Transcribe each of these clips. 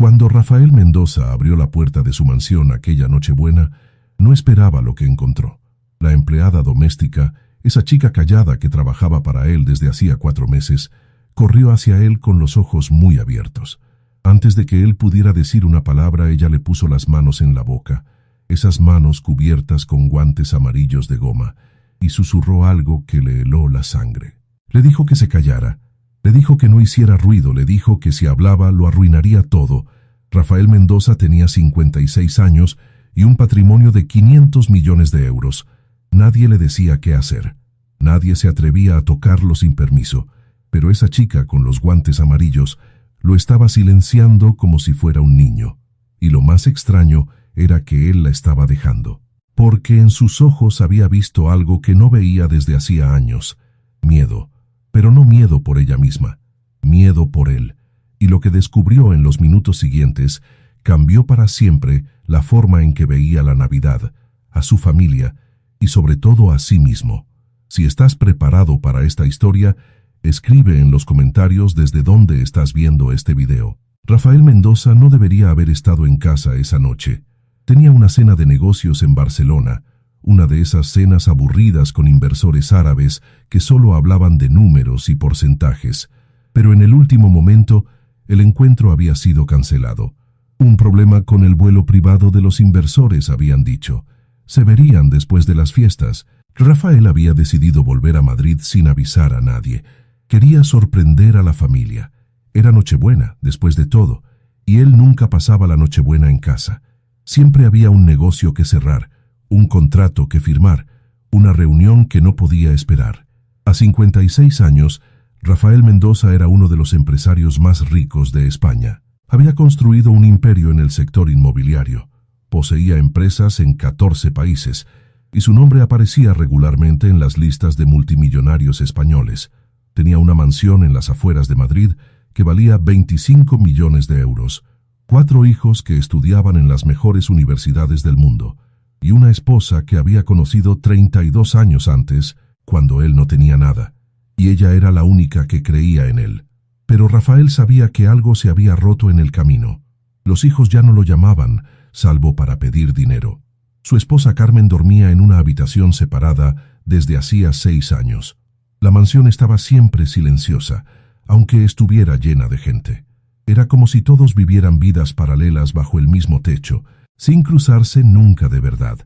Cuando Rafael Mendoza abrió la puerta de su mansión aquella Nochebuena, no esperaba lo que encontró. La empleada doméstica, esa chica callada que trabajaba para él desde hacía 4 meses, corrió hacia él con los ojos muy abiertos. Antes de que él pudiera decir una palabra, ella le puso las manos en la boca, esas manos cubiertas con guantes amarillos de goma, y susurró algo que le heló la sangre. Le dijo que se callara, le dijo que no hiciera ruido, le dijo que si hablaba lo arruinaría todo. Rafael Mendoza tenía 56 años y un patrimonio de 500 millones de euros. Nadie le decía qué hacer. Nadie se atrevía a tocarlo sin permiso, pero esa chica con los guantes amarillos lo estaba silenciando como si fuera un niño. Y lo más extraño era que él la estaba dejando, porque en sus ojos había visto algo que no veía desde hacía años: miedo. Pero no miedo por ella misma, miedo por él. Y lo que descubrió en los minutos siguientes cambió para siempre la forma en que veía la Navidad, a su familia y sobre todo a sí mismo. Si estás preparado para esta historia, escribe en los comentarios desde dónde estás viendo este video. Rafael Mendoza no debería haber estado en casa esa noche. Tenía una cena de negocios en Barcelona, una de esas cenas aburridas con inversores árabes que solo hablaban de números y porcentajes. Pero en el último momento, el encuentro había sido cancelado. Un problema con el vuelo privado de los inversores, habían dicho. Se verían después de las fiestas. Rafael había decidido volver a Madrid sin avisar a nadie. Quería sorprender a la familia. Era Nochebuena, después de todo, y él nunca pasaba la Nochebuena en casa. Siempre había un negocio que cerrar, un contrato que firmar, una reunión que no podía esperar. A 56 años, Rafael Mendoza era uno de los empresarios más ricos de España. Había construido un imperio en el sector inmobiliario. Poseía empresas en 14 países, y su nombre aparecía regularmente en las listas de multimillonarios españoles. Tenía una mansión en las afueras de Madrid que valía 25 millones de euros, 4 hijos que estudiaban en las mejores universidades del mundo, y una esposa que había conocido 32 años antes, cuando él no tenía nada, y ella era la única que creía en él. Pero Rafael sabía que algo se había roto en el camino. Los hijos ya no lo llamaban, salvo para pedir dinero. Su esposa Carmen dormía en una habitación separada desde hacía 6 años. La mansión estaba siempre silenciosa, aunque estuviera llena de gente. Era como si todos vivieran vidas paralelas bajo el mismo techo, sin cruzarse nunca de verdad.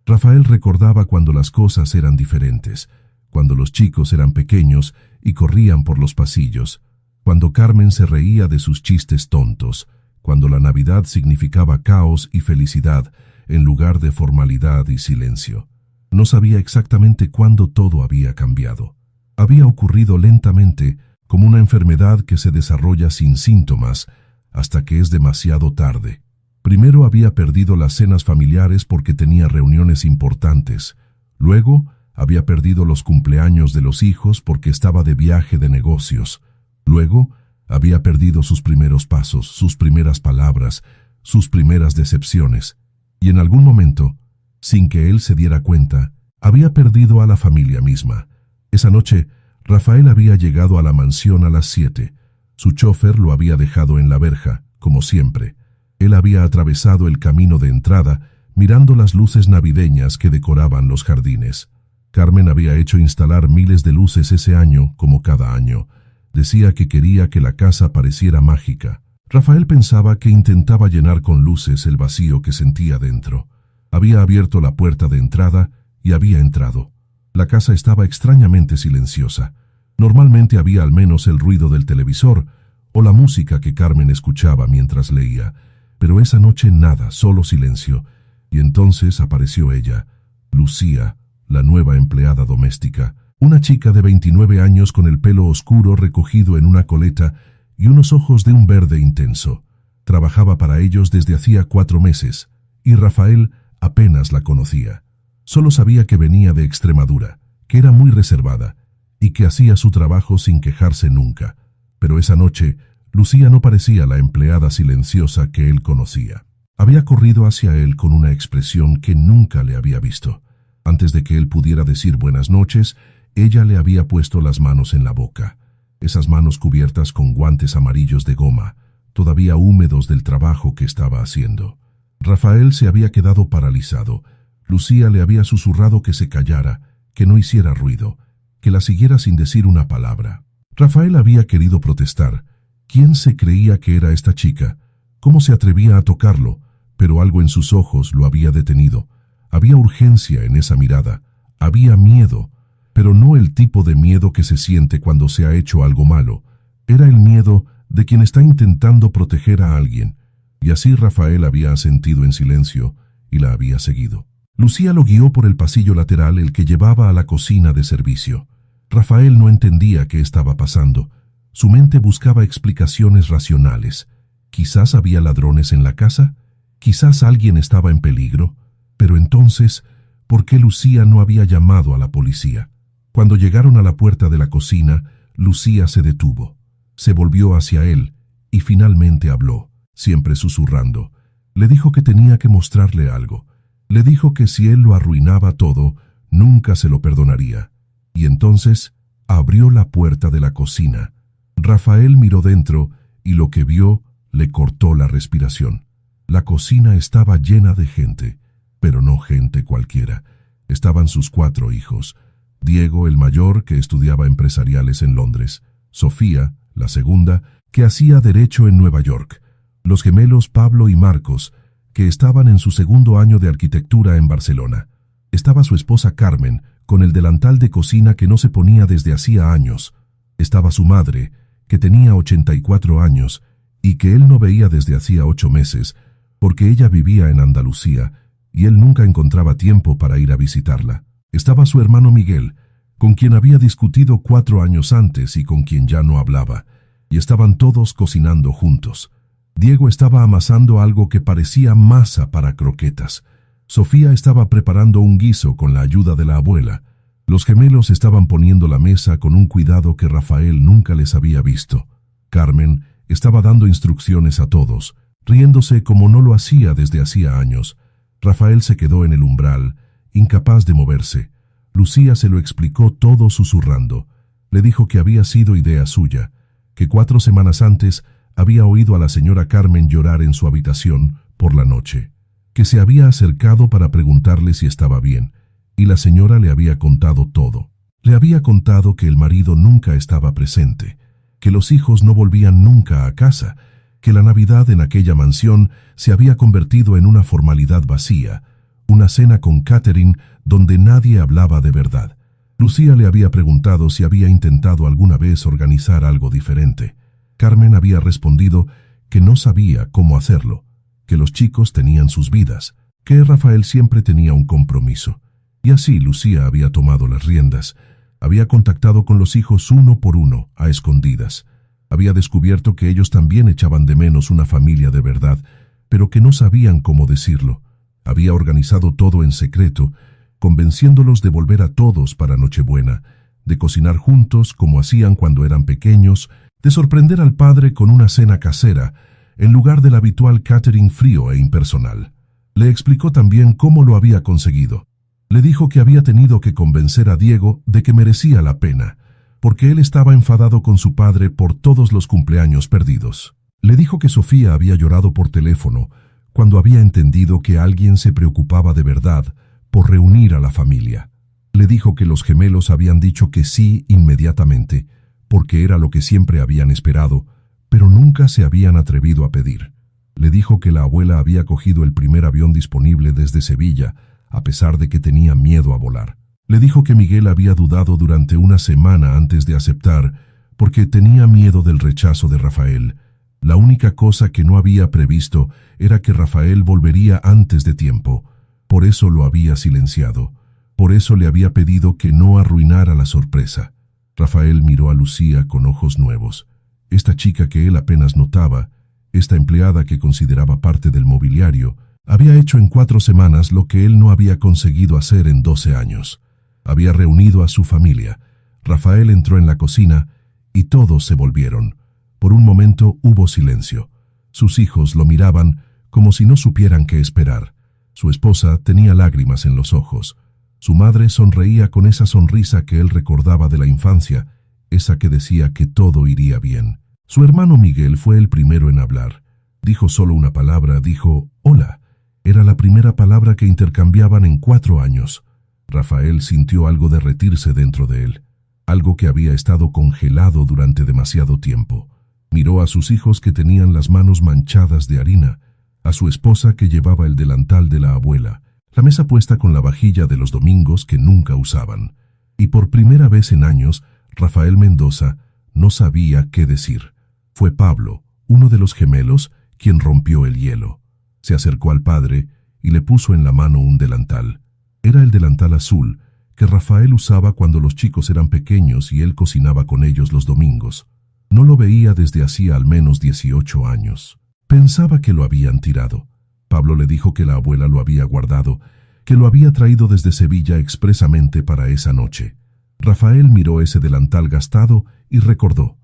Rafael recordaba cuando las cosas eran diferentes, cuando los chicos eran pequeños y corrían por los pasillos, cuando Carmen se reía de sus chistes tontos, cuando la Navidad significaba caos y felicidad en lugar de formalidad y silencio. No sabía exactamente cuándo todo había cambiado. Había ocurrido lentamente, como una enfermedad que se desarrolla sin síntomas, hasta que es demasiado tarde. Primero había perdido las cenas familiares porque tenía reuniones importantes. Luego había perdido los cumpleaños de los hijos porque estaba de viaje de negocios. Luego había perdido sus primeros pasos, sus primeras palabras, sus primeras decepciones. Y en algún momento, sin que él se diera cuenta, había perdido a la familia misma. Esa noche, Rafael había llegado a la mansión a las 7. Su chofer lo había dejado en la verja, como siempre. Él había atravesado el camino de entrada, mirando las luces navideñas que decoraban los jardines. Carmen había hecho instalar miles de luces ese año, como cada año. Decía que quería que la casa pareciera mágica. Rafael pensaba que intentaba llenar con luces el vacío que sentía dentro. Había abierto la puerta de entrada y había entrado. La casa estaba extrañamente silenciosa. Normalmente había al menos el ruido del televisor o la música que Carmen escuchaba mientras leía. Pero esa noche nada, solo silencio. Y entonces apareció ella, Lucía, la nueva empleada doméstica, una chica de 29 años con el pelo oscuro recogido en una coleta y unos ojos de un verde intenso. Trabajaba para ellos desde hacía 4 meses, y Rafael apenas la conocía. Solo sabía que venía de Extremadura, que era muy reservada, y que hacía su trabajo sin quejarse nunca. Pero esa noche, Lucía no parecía la empleada silenciosa que él conocía. Había corrido hacia él con una expresión que nunca le había visto. Antes de que él pudiera decir buenas noches, ella le había puesto las manos en la boca. Esas manos cubiertas con guantes amarillos de goma, todavía húmedos del trabajo que estaba haciendo. Rafael se había quedado paralizado. Lucía le había susurrado que se callara, que no hiciera ruido, que la siguiera sin decir una palabra. Rafael había querido protestar. ¿Quién se creía que era esta chica? ¿Cómo se atrevía a tocarlo? Pero algo en sus ojos lo había detenido. Había urgencia en esa mirada. Había miedo, pero no el tipo de miedo que se siente cuando se ha hecho algo malo. Era el miedo de quien está intentando proteger a alguien. Y así Rafael había asentido en silencio y la había seguido. Lucía lo guió por el pasillo lateral, el que llevaba a la cocina de servicio. Rafael no entendía qué estaba pasando. Su mente buscaba explicaciones racionales. Quizás había ladrones en la casa, quizás alguien estaba en peligro. Pero entonces, ¿por qué Lucía no había llamado a la policía? Cuando llegaron a la puerta de la cocina, Lucía se detuvo. Se volvió hacia él y finalmente habló, siempre susurrando. Le dijo que tenía que mostrarle algo. Le dijo que si él lo arruinaba todo, nunca se lo perdonaría. Y entonces abrió la puerta de la cocina. Rafael miró dentro y lo que vio le cortó la respiración. La cocina estaba llena de gente, pero no gente cualquiera. Estaban sus 4 hijos. Diego, el mayor, que estudiaba empresariales en Londres. Sofía, la segunda, que hacía derecho en Nueva York. Los gemelos Pablo y Marcos, que estaban en su 2º año de arquitectura en Barcelona. Estaba su esposa Carmen, con el delantal de cocina que no se ponía desde hacía años. Estaba su madre, que tenía 84 años, y que él no veía desde hacía 8 meses, porque ella vivía en Andalucía, y él nunca encontraba tiempo para ir a visitarla. Estaba su hermano Miguel, con quien había discutido 4 años antes y con quien ya no hablaba, y estaban todos cocinando juntos. Diego estaba amasando algo que parecía masa para croquetas. Sofía estaba preparando un guiso con la ayuda de la abuela. Los gemelos estaban poniendo la mesa con un cuidado que Rafael nunca les había visto. Carmen estaba dando instrucciones a todos, riéndose como no lo hacía desde hacía años. Rafael se quedó en el umbral, incapaz de moverse. Lucía se lo explicó todo susurrando. Le dijo que había sido idea suya, que 4 semanas antes había oído a la señora Carmen llorar en su habitación por la noche, que se había acercado para preguntarle si estaba bien, y la señora le había contado todo. Le había contado que el marido nunca estaba presente, que los hijos no volvían nunca a casa, que la Navidad en aquella mansión se había convertido en una formalidad vacía, una cena con catering donde nadie hablaba de verdad. Lucía le había preguntado si había intentado alguna vez organizar algo diferente. Carmen había respondido que no sabía cómo hacerlo, que los chicos tenían sus vidas, que Rafael siempre tenía un compromiso. Y así Lucía había tomado las riendas. Había contactado con los hijos uno por uno, a escondidas. Había descubierto que ellos también echaban de menos una familia de verdad, pero que no sabían cómo decirlo. Había organizado todo en secreto, convenciéndolos de volver a todos para Nochebuena, de cocinar juntos como hacían cuando eran pequeños, de sorprender al padre con una cena casera, en lugar del habitual catering frío e impersonal. Le explicó también cómo lo había conseguido. Le dijo que había tenido que convencer a Diego de que merecía la pena, porque él estaba enfadado con su padre por todos los cumpleaños perdidos. Le dijo que Sofía había llorado por teléfono cuando había entendido que alguien se preocupaba de verdad por reunir a la familia. Le dijo que los gemelos habían dicho que sí inmediatamente, porque era lo que siempre habían esperado, pero nunca se habían atrevido a pedir. Le dijo que la abuela había cogido el primer avión disponible desde Sevilla, a pesar de que tenía miedo a volar. Le dijo que Miguel había dudado durante una semana antes de aceptar, porque tenía miedo del rechazo de Rafael. La única cosa que no había previsto era que Rafael volvería antes de tiempo. Por eso lo había silenciado. Por eso le había pedido que no arruinara la sorpresa. Rafael miró a Lucía con ojos nuevos. Esta chica que él apenas notaba, esta empleada que consideraba parte del mobiliario, había hecho en 4 semanas lo que él no había conseguido hacer en 12 años. Había reunido a su familia. Rafael entró en la cocina y todos se volvieron. Por un momento hubo silencio. Sus hijos lo miraban como si no supieran qué esperar. Su esposa tenía lágrimas en los ojos. Su madre sonreía con esa sonrisa que él recordaba de la infancia, esa que decía que todo iría bien. Su hermano Miguel fue el primero en hablar. Dijo solo una palabra, dijo «Hola». Era la primera palabra que intercambiaban en 4 años. Rafael sintió algo derretirse dentro de él, algo que había estado congelado durante demasiado tiempo. Miró a sus hijos que tenían las manos manchadas de harina, a su esposa que llevaba el delantal de la abuela, la mesa puesta con la vajilla de los domingos que nunca usaban. Y por primera vez en años, Rafael Mendoza no sabía qué decir. Fue Pablo, uno de los gemelos, quien rompió el hielo. Se acercó al padre y le puso en la mano un delantal. Era el delantal azul que Rafael usaba cuando los chicos eran pequeños y él cocinaba con ellos los domingos. No lo veía desde hacía al menos 18 años. Pensaba que lo habían tirado. Pablo le dijo que la abuela lo había guardado, que lo había traído desde Sevilla expresamente para esa noche. Rafael miró ese delantal gastado y recordó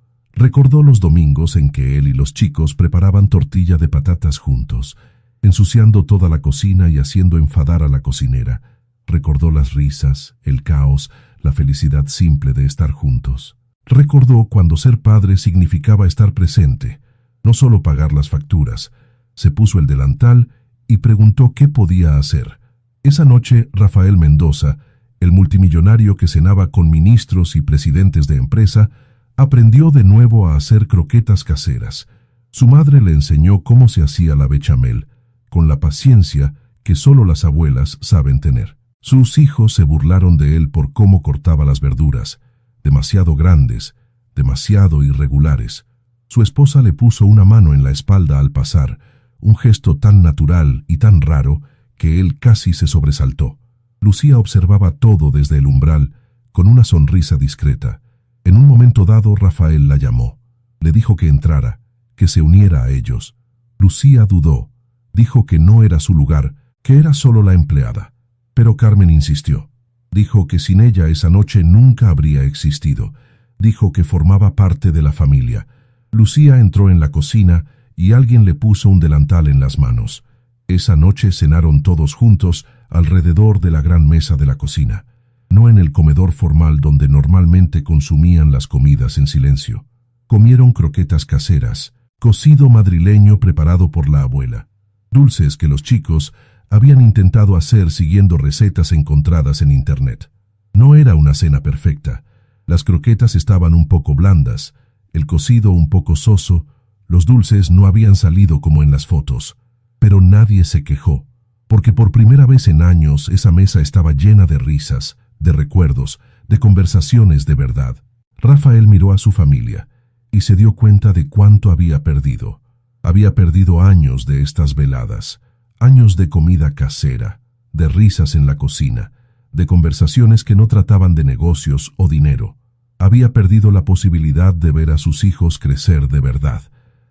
los domingos en que él y los chicos preparaban tortilla de patatas juntos, ensuciando toda la cocina y haciendo enfadar a la cocinera. Recordó las risas, el caos, la felicidad simple de estar juntos. Recordó cuando ser padre significaba estar presente, no solo pagar las facturas. Se puso el delantal y preguntó qué podía hacer. Esa noche, Rafael Mendoza, el multimillonario que cenaba con ministros y presidentes de empresa, aprendió de nuevo a hacer croquetas caseras. Su madre le enseñó cómo se hacía la bechamel, con la paciencia que solo las abuelas saben tener. Sus hijos se burlaron de él por cómo cortaba las verduras, demasiado grandes, demasiado irregulares. Su esposa le puso una mano en la espalda al pasar, un gesto tan natural y tan raro que él casi se sobresaltó. Lucía observaba todo desde el umbral, con una sonrisa discreta. En un momento dado, Rafael la llamó. Le dijo que entrara, que se uniera a ellos. Lucía dudó. Dijo que no era su lugar, que era solo la empleada. Pero Carmen insistió. Dijo que sin ella esa noche nunca habría existido. Dijo que formaba parte de la familia. Lucía entró en la cocina y alguien le puso un delantal en las manos. Esa noche cenaron todos juntos alrededor de la gran mesa de la cocina, no en el comedor formal donde normalmente consumían las comidas en silencio. Comieron croquetas caseras, cocido madrileño preparado por la abuela, dulces que los chicos habían intentado hacer siguiendo recetas encontradas en internet. No era una cena perfecta. Las croquetas estaban un poco blandas, el cocido un poco soso, los dulces no habían salido como en las fotos. Pero nadie se quejó, porque por primera vez en años esa mesa estaba llena de risas, de recuerdos, de conversaciones de verdad. Rafael miró a su familia y se dio cuenta de cuánto había perdido. Había perdido años de estas veladas, años de comida casera, de risas en la cocina, de conversaciones que no trataban de negocios o dinero. Había perdido la posibilidad de ver a sus hijos crecer de verdad,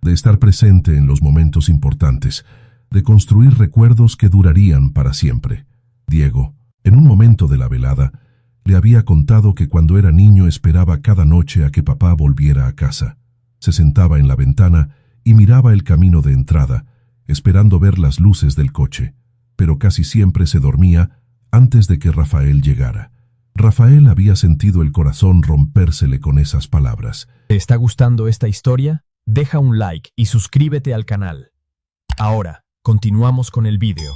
de estar presente en los momentos importantes, de construir recuerdos que durarían para siempre. Diego, en un momento de la velada, le había contado que cuando era niño esperaba cada noche a que papá volviera a casa. Se sentaba en la ventana y miraba el camino de entrada, esperando ver las luces del coche, pero casi siempre se dormía antes de que Rafael llegara. Rafael había sentido el corazón rompérsele con esas palabras. ¿Te está gustando esta historia? Deja un like y suscríbete al canal. Ahora, continuamos con el vídeo.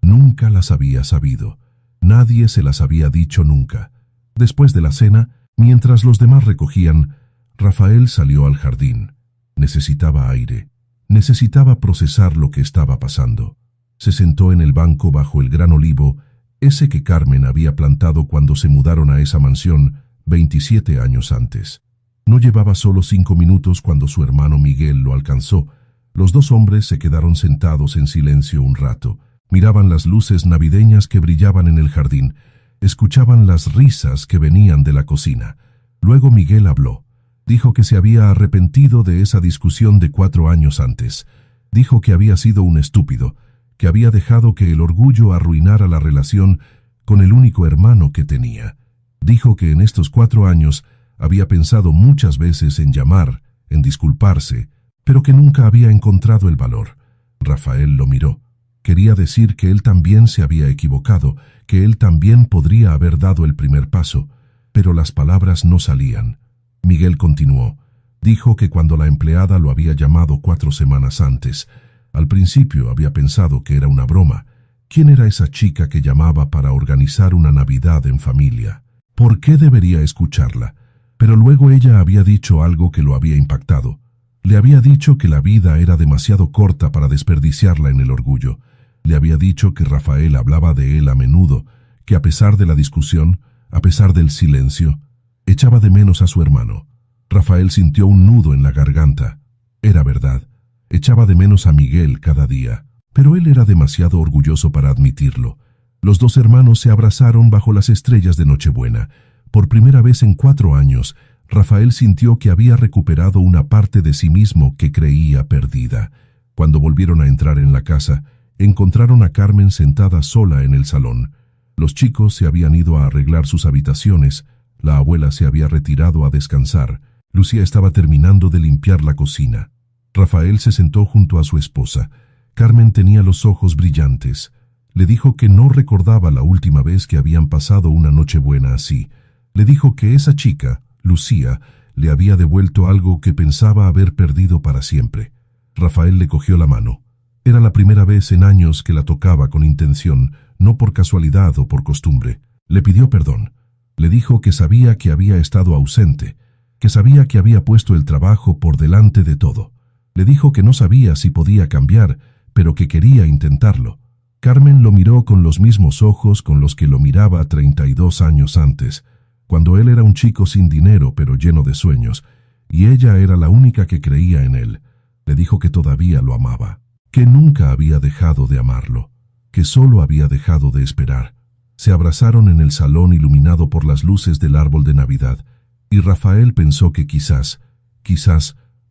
Nunca las había sabido. Nadie se las había dicho nunca. Después de la cena, mientras los demás recogían, Rafael salió al jardín. Necesitaba aire. Necesitaba procesar lo que estaba pasando. Se sentó en el banco bajo el gran olivo, ese que Carmen había plantado cuando se mudaron a esa mansión 27 años antes. No llevaba solo 5 minutos cuando su hermano Miguel lo alcanzó. Los dos hombres se quedaron sentados en silencio un rato. Miraban las luces navideñas que brillaban en el jardín. Escuchaban las risas que venían de la cocina. Luego Miguel habló. Dijo que se había arrepentido de esa discusión de 4 años antes. Dijo que había sido un estúpido, que había dejado que el orgullo arruinara la relación con el único hermano que tenía. Dijo que en estos 4 años había pensado muchas veces en llamar, en disculparse, pero que nunca había encontrado el valor. Rafael lo miró. Quería decir que él también se había equivocado, que él también podría haber dado el primer paso, pero las palabras no salían. Miguel continuó. Dijo que cuando la empleada lo había llamado 4 semanas antes, al principio había pensado que era una broma. ¿Quién era esa chica que llamaba para organizar una Navidad en familia? ¿Por qué debería escucharla? Pero luego ella había dicho algo que lo había impactado. Le había dicho que la vida era demasiado corta para desperdiciarla en el orgullo. Le había dicho que Rafael hablaba de él a menudo, que a pesar de la discusión, a pesar del silencio, echaba de menos a su hermano. Rafael sintió un nudo en la garganta. Era verdad, echaba de menos a Miguel cada día, pero él era demasiado orgulloso para admitirlo. Los dos hermanos se abrazaron bajo las estrellas de Nochebuena. Por primera vez en 4 años, Rafael sintió que había recuperado una parte de sí mismo que creía perdida. Cuando volvieron a entrar en la casa, encontraron a Carmen sentada sola en el salón. Los chicos se habían ido a arreglar sus habitaciones, la abuela se había retirado a descansar, Lucía estaba terminando de limpiar la cocina. Rafael se sentó junto a su esposa. Carmen tenía los ojos brillantes. Le dijo que no recordaba la última vez que habían pasado una Nochebuena así. Le dijo que esa chica, Lucía, le había devuelto algo que pensaba haber perdido para siempre. Rafael le cogió la mano. Era la primera vez en años que la tocaba con intención, no por casualidad o por costumbre. Le pidió perdón. Le dijo que sabía que había estado ausente, que sabía que había puesto el trabajo por delante de todo. Le dijo que no sabía si podía cambiar, pero que quería intentarlo. Carmen lo miró con los mismos ojos con los que lo miraba 32 años antes, cuando él era un chico sin dinero pero lleno de sueños, y ella era la única que creía en él. Le dijo que todavía lo amaba, que nunca había dejado de amarlo, que solo había dejado de esperar. Se abrazaron en el salón iluminado por las luces del árbol de Navidad, y Rafael pensó que quizás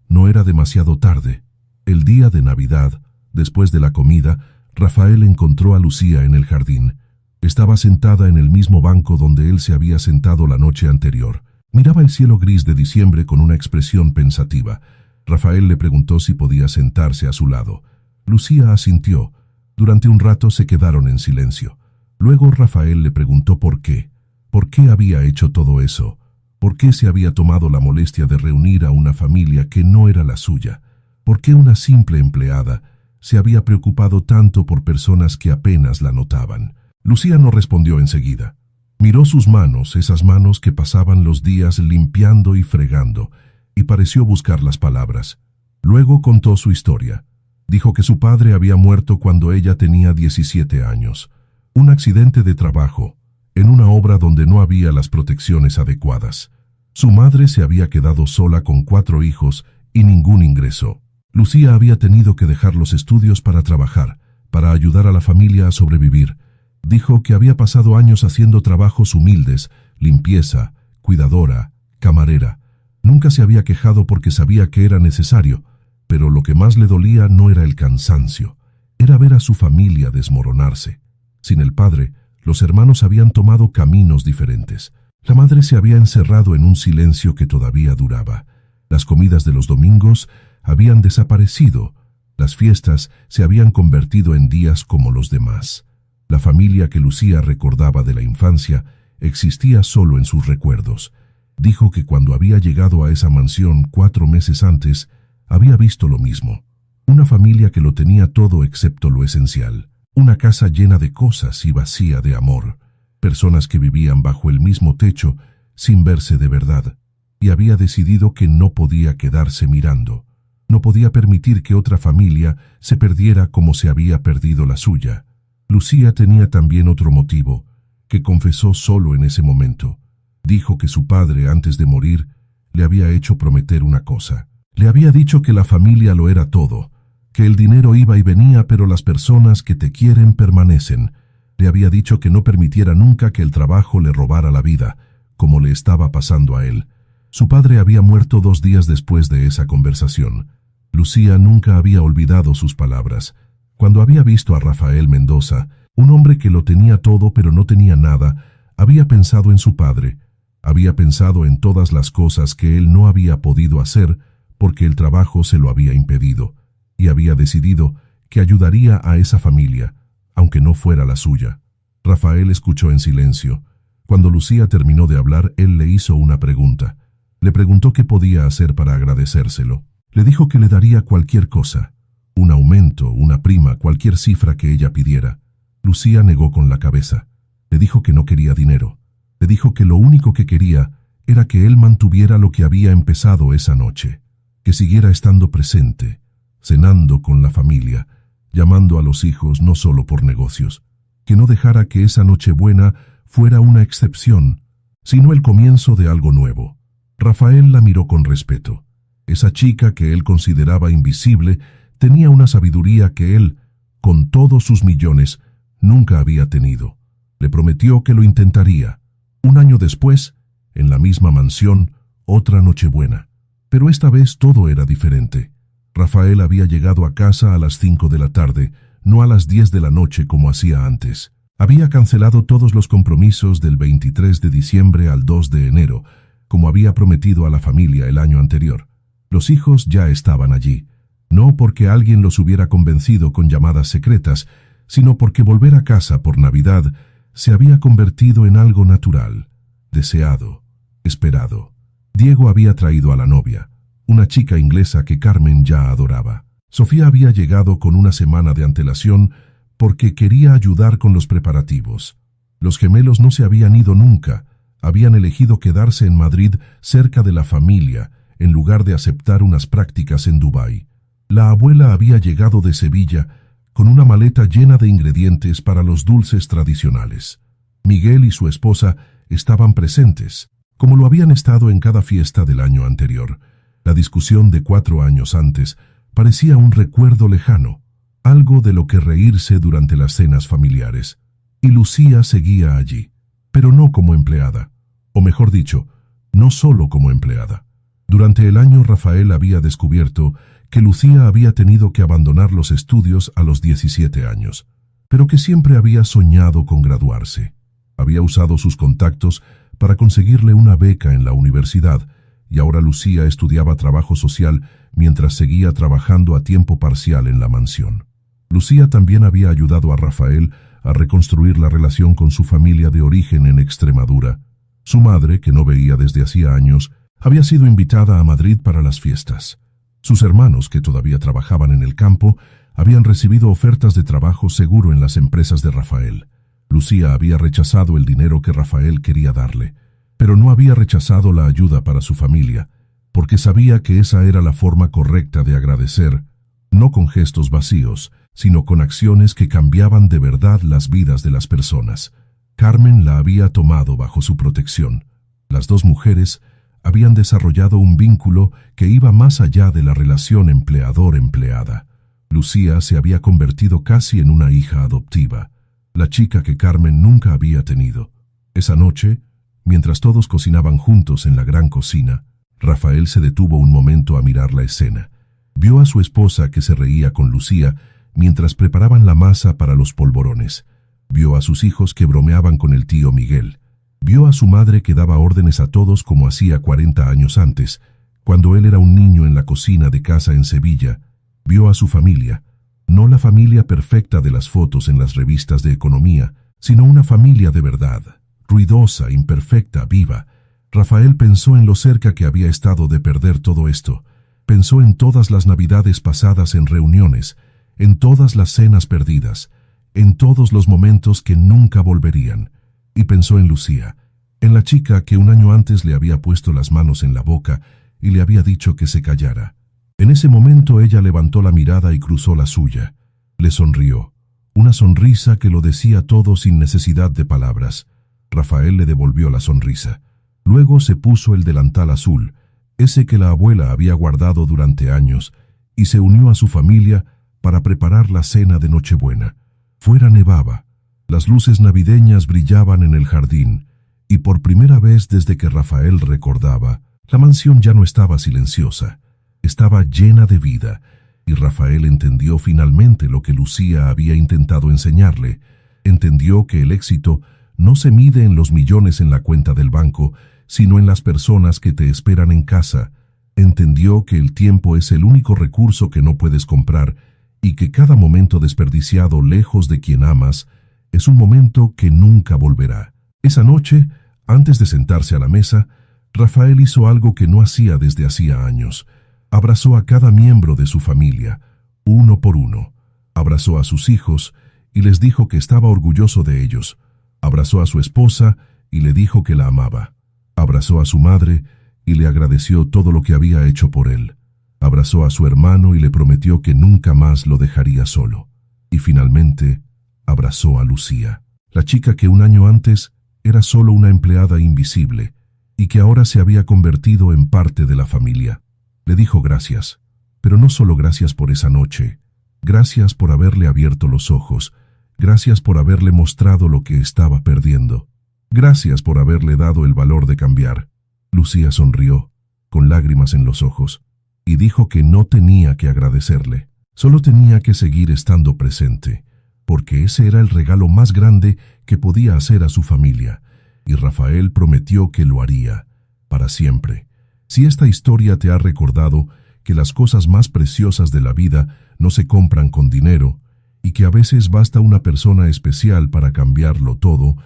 no era demasiado tarde. El día de Navidad, después de la comida, Rafael encontró a Lucía en el jardín. Estaba sentada en el mismo banco donde él se había sentado la noche anterior. Miraba el cielo gris de diciembre con una expresión pensativa. Rafael le preguntó si podía sentarse a su lado. Lucía asintió. Durante un rato se quedaron en silencio. Luego Rafael le preguntó por qué. ¿Por qué había hecho todo eso? ¿Por qué se había tomado la molestia de reunir a una familia que no era la suya? ¿Por qué una simple empleada se había preocupado tanto por personas que apenas la notaban? Lucía no respondió enseguida. Miró sus manos, esas manos que pasaban los días limpiando y fregando, y pareció buscar las palabras. Luego contó su historia. Dijo que su padre había muerto cuando ella tenía 17 años. Un accidente de trabajo, en una obra donde no había las protecciones adecuadas. Su madre se había quedado sola con 4 hijos y ningún ingreso. Lucía había tenido que dejar los estudios para trabajar, para ayudar a la familia a sobrevivir. Dijo que había pasado años haciendo trabajos humildes, limpieza, cuidadora, camarera. Nunca se había quejado porque sabía que era necesario, pero lo que más le dolía no era el cansancio, era ver a su familia desmoronarse. Sin el padre, los hermanos habían tomado caminos diferentes. La madre se había encerrado en un silencio que todavía duraba. Las comidas de los domingos habían desaparecido. Las fiestas se habían convertido en días como los demás. La familia que Lucía recordaba de la infancia existía solo en sus recuerdos. Dijo que cuando había llegado a esa mansión 4 meses antes, había visto lo mismo. Una familia que lo tenía todo excepto lo esencial. Una casa llena de cosas y vacía de amor. Personas que vivían bajo el mismo techo sin verse de verdad. Y había decidido que no podía quedarse mirando. No podía permitir que otra familia se perdiera como se había perdido la suya. Lucía tenía también otro motivo, que confesó solo en ese momento. Dijo que su padre, antes de morir, le había hecho prometer una cosa. Le había dicho que la familia lo era todo, que el dinero iba y venía, pero las personas que te quieren permanecen. Le había dicho que no permitiera nunca que el trabajo le robara la vida, como le estaba pasando a él. Su padre había muerto 2 días después de esa conversación. Lucía nunca había olvidado sus palabras. Cuando había visto a Rafael Mendoza, un hombre que lo tenía todo pero no tenía nada, había pensado en su padre, había pensado en todas las cosas que él no había podido hacer porque el trabajo se lo había impedido, y había decidido que ayudaría a esa familia, aunque no fuera la suya. Rafael escuchó en silencio. Cuando Lucía terminó de hablar, él le hizo una pregunta. Le preguntó qué podía hacer para agradecérselo. Le dijo que le daría cualquier cosa, un aumento, una prima, cualquier cifra que ella pidiera. Lucía negó con la cabeza. Le dijo que no quería dinero. Le dijo que lo único que quería era que él mantuviera lo que había empezado esa noche, que siguiera estando presente, cenando con la familia, llamando a los hijos no solo por negocios, que no dejara que esa Nochebuena fuera una excepción, sino el comienzo de algo nuevo. Rafael la miró con respeto. Esa chica que él consideraba invisible tenía una sabiduría que él, con todos sus millones, nunca había tenido. Le prometió que lo intentaría. Un año después, en la misma mansión, otra Nochebuena. Pero esta vez todo era diferente. Rafael había llegado a casa a las 5 de la tarde, no a las 10 de la noche como hacía antes. Había cancelado todos los compromisos del 23 de diciembre al 2 de enero, como había prometido a la familia el año anterior. Los hijos ya estaban allí, no porque alguien los hubiera convencido con llamadas secretas, sino porque volver a casa por Navidad se había convertido en algo natural, deseado, esperado. Diego había traído a la novia, una chica inglesa que Carmen ya adoraba. Sofía había llegado con una semana de antelación porque quería ayudar con los preparativos. Los gemelos no se habían ido nunca, habían elegido quedarse en Madrid cerca de la familia, en lugar de aceptar unas prácticas en Dubái. La abuela había llegado de Sevilla con una maleta llena de ingredientes para los dulces tradicionales. Miguel y su esposa estaban presentes, como lo habían estado en cada fiesta del año anterior. La discusión de 4 años antes parecía un recuerdo lejano, algo de lo que reírse durante las cenas familiares. Y Lucía seguía allí, pero no como empleada, o mejor dicho, no solo como empleada. Durante el año Rafael había descubierto que Lucía había tenido que abandonar los estudios a los 17 años, pero que siempre había soñado con graduarse. Había usado sus contactos para conseguirle una beca en la universidad, y ahora Lucía estudiaba trabajo social mientras seguía trabajando a tiempo parcial en la mansión. Lucía también había ayudado a Rafael a reconstruir la relación con su familia de origen en Extremadura. Su madre, que no veía desde hacía años, había sido invitada a Madrid para las fiestas. Sus hermanos, que todavía trabajaban en el campo, habían recibido ofertas de trabajo seguro en las empresas de Rafael. Lucía había rechazado el dinero que Rafael quería darle, pero no había rechazado la ayuda para su familia, porque sabía que esa era la forma correcta de agradecer, no con gestos vacíos, sino con acciones que cambiaban de verdad las vidas de las personas. Carmen la había tomado bajo su protección. Las dos mujeres habían desarrollado un vínculo que iba más allá de la relación empleador-empleada. Lucía se había convertido casi en una hija adoptiva, la chica que Carmen nunca había tenido. Esa noche, mientras todos cocinaban juntos en la gran cocina, Rafael se detuvo un momento a mirar la escena. Vio a su esposa que se reía con Lucía mientras preparaban la masa para los polvorones. Vio a sus hijos que bromeaban con el tío Miguel. Vio a su madre que daba órdenes a todos como hacía 40 años antes, cuando él era un niño en la cocina de casa en Sevilla. Vio a su familia, no la familia perfecta de las fotos en las revistas de economía, sino una familia de verdad, ruidosa, imperfecta, viva. Rafael pensó en lo cerca que había estado de perder todo esto. Pensó en todas las navidades pasadas en reuniones, en todas las cenas perdidas, en todos los momentos que nunca volverían. Y pensó en Lucía, en la chica que un año antes le había puesto las manos en la boca y le había dicho que se callara. En ese momento ella levantó la mirada y cruzó la suya. Le sonrió, una sonrisa que lo decía todo sin necesidad de palabras. Rafael le devolvió la sonrisa. Luego se puso el delantal azul, ese que la abuela había guardado durante años, y se unió a su familia para preparar la cena de Nochebuena. Fuera nevaba. Las luces navideñas brillaban en el jardín, y por primera vez desde que Rafael recordaba, la mansión ya no estaba silenciosa, estaba llena de vida, y Rafael entendió finalmente lo que Lucía había intentado enseñarle. Entendió que el éxito no se mide en los millones en la cuenta del banco, sino en las personas que te esperan en casa. Entendió que el tiempo es el único recurso que no puedes comprar, y que cada momento desperdiciado lejos de quien amas es un momento que nunca volverá. Esa noche, antes de sentarse a la mesa, Rafael hizo algo que no hacía desde hacía años. Abrazó a cada miembro de su familia, uno por uno. Abrazó a sus hijos y les dijo que estaba orgulloso de ellos. Abrazó a su esposa y le dijo que la amaba. Abrazó a su madre y le agradeció todo lo que había hecho por él. Abrazó a su hermano y le prometió que nunca más lo dejaría solo. Y finalmente, abrazó a Lucía, la chica que un año antes era solo una empleada invisible y que ahora se había convertido en parte de la familia. Le dijo gracias, pero no solo gracias por esa noche. Gracias por haberle abierto los ojos. Gracias por haberle mostrado lo que estaba perdiendo. Gracias por haberle dado el valor de cambiar. Lucía sonrió, con lágrimas en los ojos, y dijo que no tenía que agradecerle. Solo tenía que seguir estando presente, porque ese era el regalo más grande que podía hacer a su familia, y Rafael prometió que lo haría, para siempre. Si esta historia te ha recordado que las cosas más preciosas de la vida no se compran con dinero, y que a veces basta una persona especial para cambiarlo todo,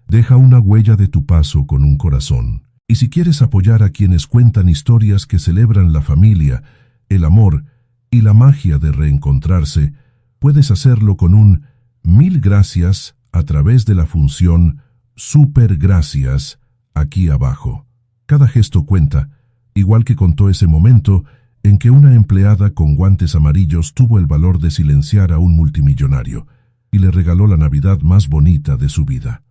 deja una huella de tu paso con un corazón. Y si quieres apoyar a quienes cuentan historias que celebran la familia, el amor y la magia de reencontrarse, puedes hacerlo con un 1000 gracias a través de la función Super Gracias aquí abajo. Cada gesto cuenta, igual que contó ese momento en que una empleada con guantes amarillos tuvo el valor de silenciar a un multimillonario y le regaló la Navidad más bonita de su vida.